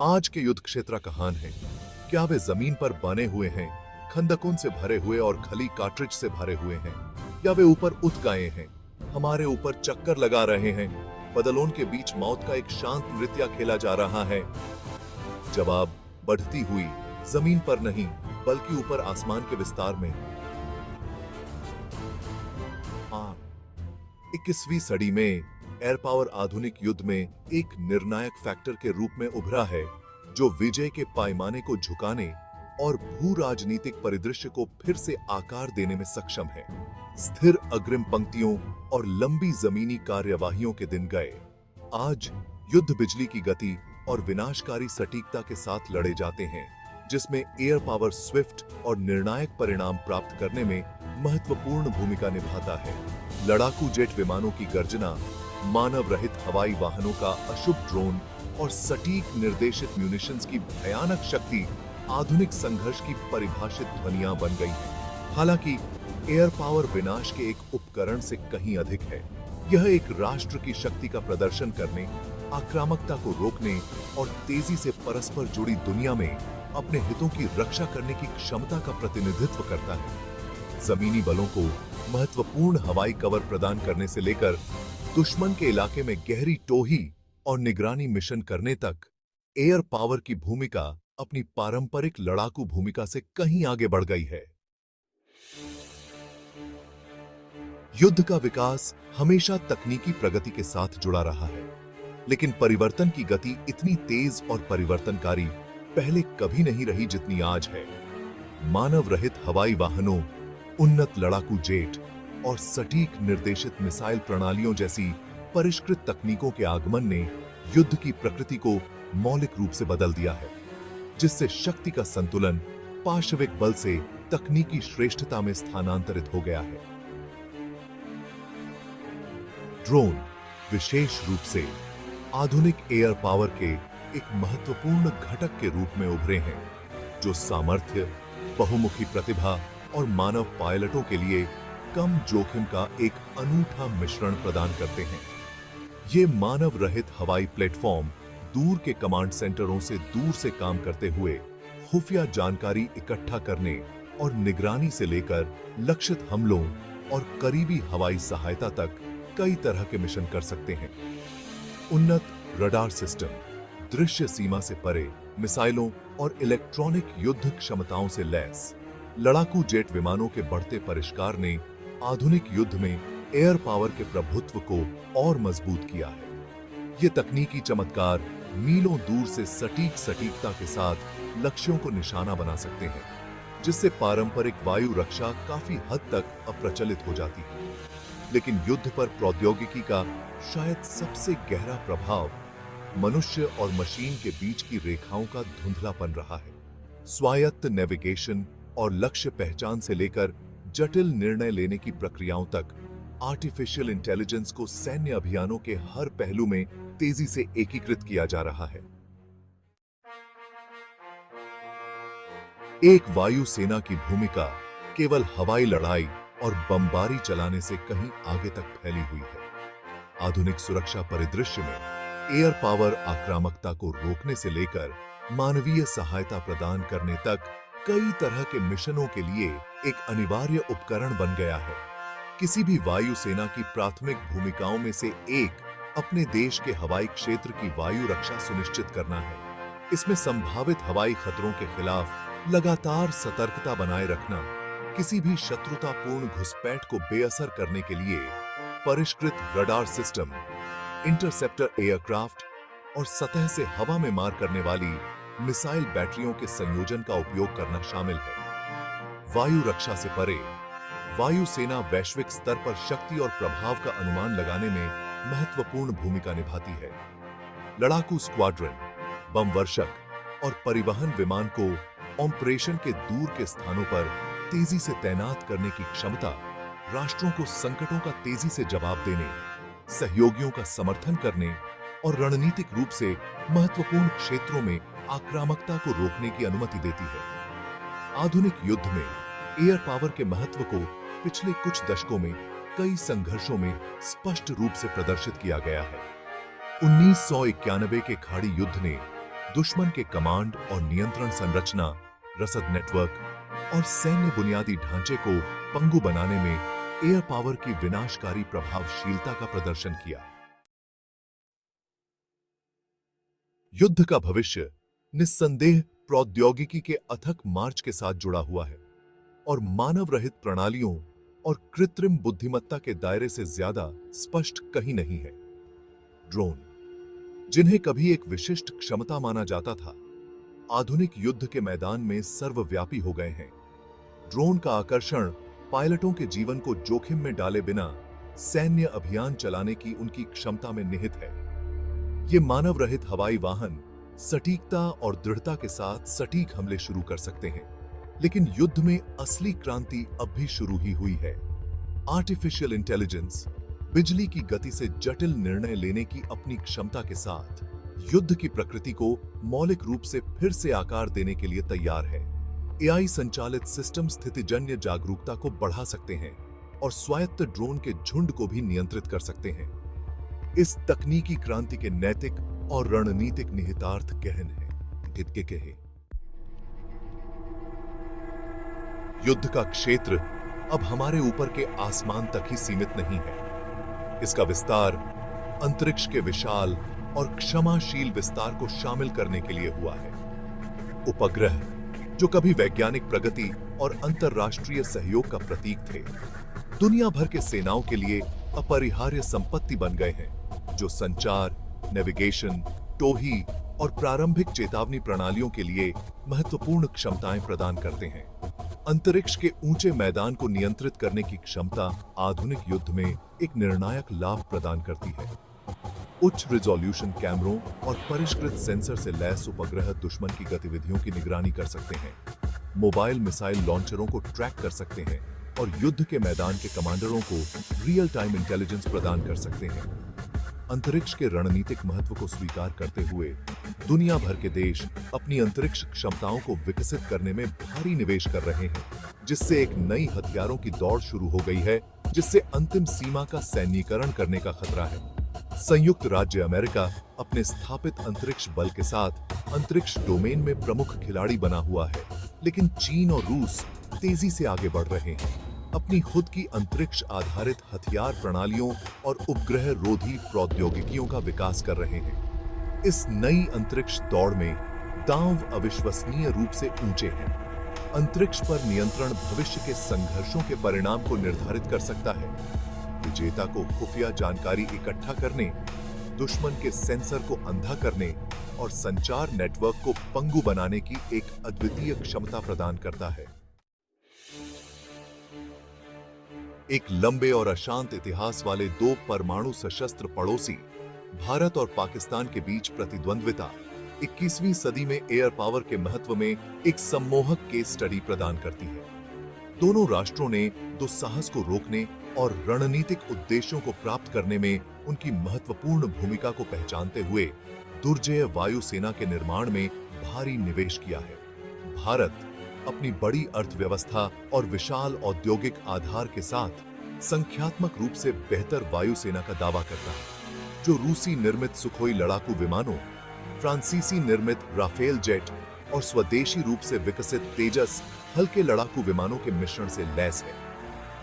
आज के युद्ध क्षेत्र कहां हैं? क्या वे जमीन पर बने हुए हैं, खंदकों से भरे हुए और खली कार्ट्रिज से भरे हुए हैं, या वे ऊपर उठ गए हैं, हमारे ऊपर चक्कर लगा रहे हैं, बदलों के बीच मौत का एक शांत नृत्य खेला जा रहा है? जवाब बढ़ती हुई जमीन पर नहीं, बल्कि ऊपर आसमान के विस्तार में। हाँ, 21वीं सदी में एयर पावर आधुनिक युद्ध में एक निर्णायक फैक्टर के रूप में उभरा है, जो विजय के पैमाने को झुकाने और भू राजनीतिक परिदृश्य को फिर से आकार देने में सक्षम है। स्थिर अग्रिम पंक्तियों और लंबी जमीनी कार्यवाहियों के दिन गए। आज युद्ध बिजली की गति और विनाशकारी सटीकता के साथ लड़े जाते हैं, जिसमें एयर पावर स्विफ्ट और निर्णायक परिणाम प्राप्त करने में महत्वपूर्ण भूमिका निभाता है। लड़ाकू जेट विमानों की गर्जना, मानव रहित हवाई वाहनों का अशुभ ड्रोन और सटीक निर्देशित म्यूनिशंस की भयानक शक्ति आधुनिक संघर्ष की परिभाषित ध्वनियां बन गई हैं। हालांकि एयर पावर विनाश के एक उपकरण से कहीं अधिक है। यह एक राष्ट्र की शक्ति का प्रदर्शन करने, आक्रामकता को रोकने और तेजी से परस्पर जुड़ी दुनिया में अपने हितों की रक्षा करने की क्षमता का प्रतिनिधित्व करता है। जमीनी बलों को महत्वपूर्ण हवाई कवर प्रदान करने से लेकर दुश्मन के इलाके में गहरी टोही और निगरानी मिशन करने तक, एयर पावर की भूमिका अपनी पारंपरिक लड़ाकू भूमिका से कहीं आगे बढ़ गई है। युद्ध का विकास हमेशा तकनीकी प्रगति के साथ जुड़ा रहा है, लेकिन परिवर्तन की गति इतनी तेज और परिवर्तनकारी पहले कभी नहीं रही जितनी आज है। मानव रहित हवाई वाहनों, उन्नत लड़ाकू जेट और सटीक निर्देशित मिसाइल प्रणालियों जैसी परिष्कृत तकनीकों के आगमन ने युद्ध की प्रकृति को मौलिक रूप से बदल दिया है, जिससे शक्ति का संतुलन पाशविक बल से तकनीकी श्रेष्ठता में स्थानांतरित हो गया है। ड्रोन विशेष रूप से आधुनिक एयर पावर के एक महत्वपूर्ण घटक के रूप में उभरे हैं, जो सामर्थ्य, बहुमुखी प्रतिभा और मानव पायलटों के लिए कम जोखिम का एक अनूठा मिश्रण प्रदान करते हैं। ये मानव रहित हवाई प्लेटफॉर्म दूर के कमांड सेंटरों से दूर से काम करते हुए खुफिया जानकारी इकट्ठा करने और निगरानी से लेकर लक्षित हमलों और करीबी हवाई सहायता तक कई तरह के मिशन कर सकते हैं। उन्नत रडार सिस्टम, दृश्य सीमा से परे मिसाइलों और इलेक्ट्रॉनिक युद्ध क्षमताओं से लैस लड़ाकू जेट विमानों के बढ़ते परिष्कार ने आधुनिक युद्ध में एयर पावर के प्रभुत्व को और मजबूत किया है। ये तकनीकी चमत्कार मीलों दूर से सटीकता के साथ लक्ष्यों को निशाना बना सकते हैं, जिससे पारंपरिक वायु रक्षा काफी हद तक अप्रचलित हो जाती है। लेकिन युद्ध पर प्रौद्योगिकी का शायद सबसे गहरा प्रभाव मनुष्य और मशीन के बीच की रेखाओं का धुंधलापन रहा है। स्वायत्त नेविगेशन और लक्ष्य पहचान से लेकर जटिल निर्णय लेने की प्रक्रियाओं तक, आर्टिफिशियल इंटेलिजेंस को सैन्य अभियानों के हर पहलू में तेजी से एकीकृत किया जा रहा है। एक वायुसेना की भूमिका केवल हवाई लड़ाई और बमबारी चलाने से कहीं आगे तक फैली हुई है। आधुनिक सुरक्षा परिदृश्य में एयर पावर आक्रामकता को रोकने से लेकर मानवीय सहायता प्रदान करने तक कई तरह के मिशनों के लिए एक अनिवार्य उपकरण बन गया है। किसी भी वायुसेना की प्राथमिक भूमिकाओं में से एक अपने देश के हवाई क्षेत्र की वायु रक्षा सुनिश्चित करना है। इसमें संभावित हवाई खतरों के खिलाफ लगातार सतर्कता बनाए रखना, किसी भी शत्रुतापूर्ण घुसपैठ को बेअसर करने के लिए परिष्कृत रडार सिस्टम, इंटरसेप्टर एयरक्राफ्ट और सतह से हवा में मार करने वाली मिसाइल बैटरियों के संयोजन का उपयोग करना शामिल है। वायु रक्षा से परे, वायुसेना वैश्विक स्तर पर शक्ति और प्रभाव का अनुमान लगाने में महत्वपूर्ण भूमिका निभाती है। लड़ाकू स्क्वाड्रन, बम वर्षक और परिवहन विमान को ऑपरेशन के दूर के स्थानों पर तेजी से तैनात करने की क्षमता राष्ट्रों को संकटों का तेजी से जवाब देने, सहयोगियों का समर्थन करने और रणनीतिक रूप से महत्वपूर्ण क्षेत्रों में आक्रामकता को रोकने की अनुमति देती है। आधुनिक युद्ध में एयर पावर के महत्व को पिछले कुछ दशकों में कई संघर्षों में स्पष्ट रूप से प्रदर्शित किया गया है। 1991 के खाड़ी युद्ध ने दुश्मन के कमांड और नियंत्रण संरचना, रसद नेटवर्क और सैन्य बुनियादी ढांचे को पंगु बनाने में एयर पावर की विनाशकारी प्रभावशीलता का प्रदर्शन किया। युद्ध का भविष्य निस्संदेह प्रौद्योगिकी के अथक मार्च के साथ जुड़ा हुआ है और मानव रहित प्रणालियों और कृत्रिम बुद्धिमत्ता के दायरे से ज्यादा स्पष्ट कहीं नहीं है। ड्रोन, जिन्हें कभी एक विशिष्ट क्षमता माना जाता था, आधुनिक युद्ध के मैदान में सर्वव्यापी हो गए हैं। ड्रोन का आकर्षण पायलटों के जीवन को जोखिम में डाले बिना सैन्य अभियान चलाने की उनकी क्षमता में निहित है। ये मानव रहित हवाई वाहन सटीकता और दृढ़ता के साथ सटीक हमले शुरू कर सकते हैं, लेकिन युद्ध में असली क्रांति अब भी शुरू ही हुई है। आर्टिफिशियल इंटेलिजेंस बिजली की गति से जटिल निर्णय लेने की अपनी क्षमता के साथ युद्ध की प्रकृति को मौलिक रूप से फिर से आकार देने के लिए तैयार है। एआई संचालित सिस्टम स्थितिजन्य जागरूकता को बढ़ा सकते हैं और स्वायत्त ड्रोन के झुंड को भी नियंत्रित कर सकते हैं। इस तकनीकी क्रांति के नैतिक और रणनीतिक निहितार्थ गहन है। युद्ध का क्षेत्र अब हमारे ऊपर के आसमान तक ही सीमित नहीं है। इसका विस्तार अंतरिक्ष के विशाल और क्षमाशील विस्तार को शामिल करने के लिए हुआ है। उपग्रह, जो कभी वैज्ञानिक प्रगति और अंतरराष्ट्रीय सहयोग का प्रतीक थे, दुनिया भर के सेनाओं के लिए अपरिहार्य संपत्ति बन गए हैं, जो संचार, नेविगेशन, टोही और प्रारंभिक चेतावनी प्रणालियों के लिए महत्वपूर्ण क्षमताएं प्रदान करते हैं। अंतरिक्ष के ऊंचे मैदान को नियंत्रित करने की क्षमता आधुनिक युद्ध में एक निर्णायक लाभ प्रदान करती है। उच्च रिजोल्यूशन कैमरों और परिष्कृत सेंसर से लैस उपग्रह दुश्मन की गतिविधियों की निगरानी कर सकते हैं, मोबाइल मिसाइल लॉन्चरों को ट्रैक कर सकते हैं और युद्ध के मैदान के कमांडरों को रियल टाइम इंटेलिजेंस प्रदान कर सकते हैं। अंतरिक्ष के रणनीतिक महत्व को स्वीकार करते हुए दुनिया भर के देश अपनी अंतरिक्ष क्षमताओं को विकसित करने में भारी निवेश कर रहे हैं, जिससे एक नई हथियारों की दौड़ शुरू हो गई है, जिससे अंतिम सीमा का सैन्यीकरण करने का खतरा है। संयुक्त राज्य अमेरिका अपने स्थापित अंतरिक्ष बल के साथ अंतरिक्ष डोमेन में प्रमुख खिलाड़ी बना हुआ है, लेकिन चीन और रूस तेजी से आगे बढ़ रहे हैं, अपनी खुद की अंतरिक्ष आधारित हथियार प्रणालियों और उपग्रह रोधी प्रौद्योगिकियों का विकास कर रहे हैं। इस नई अंतरिक्ष दौड़ में दांव अविश्वसनीय रूप से ऊंचे हैं। अंतरिक्ष पर नियंत्रण भविष्य के संघर्षों के परिणाम को निर्धारित कर सकता है। विजेता को खुफिया जानकारी इकट्ठा करने, दुश्मन के सेंसर को अंधा करने और संचार नेटवर्क को पंगु बनाने की एक अद्वितीय क्षमता प्रदान करता है। एक लंबे और अशांत इतिहास वाले दो परमाणु सशस्त्र पड़ोसी भारत और पाकिस्तान के बीच प्रतिद्वंद्विता 21वीं सदी में एयर पावर के महत्व में एक सम्मोहक केस स्टडी प्रदान करती है। दोनों राष्ट्रों ने दुस्साहस को रोकने और रणनीतिक उद्देश्यों को प्राप्त करने में उनकी महत्वपूर्ण भूमिका को पहचानते हुए दुर्जय वायुसेना के निर्माण में भारी निवेश किया है। भारत अपनी बड़ी अर्थव्यवस्था और विशाल औद्योगिक आधार के साथ संख्यात्मक रूप से बेहतर वायुसेना का दावा करता है, जो रूसी निर्मित सुखोई लड़ाकू विमानों, फ्रांसीसी निर्मित राफेल जेट और स्वदेशी रूप से विकसित तेजस हल्के लड़ाकू विमानों के मिश्रण से लैस है।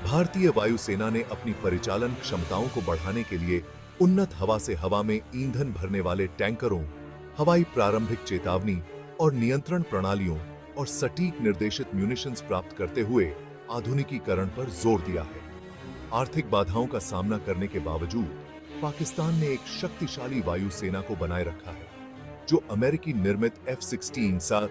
भारतीय वायुसेना ने अपनी परिचालन क्षमताओं को बढ़ाने के लिए उन्नत हवा से हवा में ईंधन भरने वाले टैंकरों, हवाई प्रारंभिक चेतावनी और नियंत्रण प्रणालियों और सटीक निर्देशित म्यूनिशंस प्राप्त करते हुए आधुनिकीकरण पर जोर दिया है। आर्थिक बाधाओं का सामना करने के बावजूद पाकिस्तान ने एक शक्तिशाली वायुसेना को बनाए रखा है, जो अमेरिकी निर्मित F-16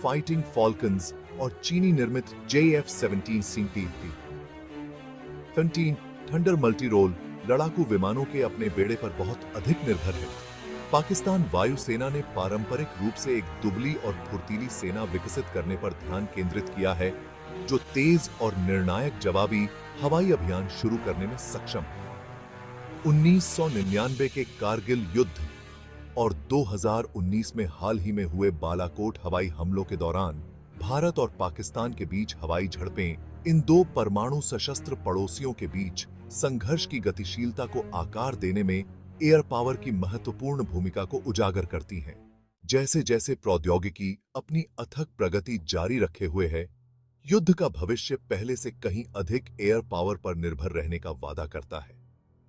फाइटिंग फॉल्कन्स और चीनी निर्मित JF-17 थंडर मल्टीरोल लड़ाकू विमानों के अपने बेड़े पर बहुत अधिक निर्भर है। पाकिस्तान वायुसेना ने पारंपरिक रूप से एक दुबली और फुर्तीली सेना विकसित करने पर ध्यान केंद्रित किया है, जो तेज और निर्णायक जवाबी हवाई अभियान शुरू करने में सक्षम है। 1999 के कारगिल युद्ध और 2019 में हाल ही में हुए बालाकोट हवाई हमलों के दौरान भारत और पाकिस्तान के बीच हवाई झड़पें इन दो परमाणु सशस्त्र पड़ोसियों के बीच संघर्ष की गतिशीलता को आकार देने में एयर पावर की महत्वपूर्ण भूमिका को उजागर करती हैं। जैसे जैसे प्रौद्योगिकी अपनी अथक प्रगति जारी रखे हुए है, युद्ध का भविष्य पहले से कहीं अधिक एयर पावर पर निर्भर रहने का वादा करता है।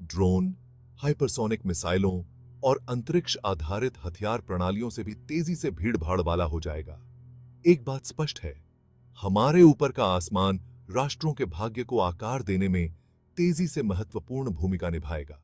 ड्रोन, हाइपरसोनिक मिसाइलों और अंतरिक्ष आधारित हथियार प्रणालियों से भी तेजी से भीड़-भाड़ वाला हो जाएगा। एक बात स्पष्ट है, हमारे ऊपर का आसमान राष्ट्रों के भाग्य को आकार देने में तेजी से महत्वपूर्ण भूमिका निभाएगा।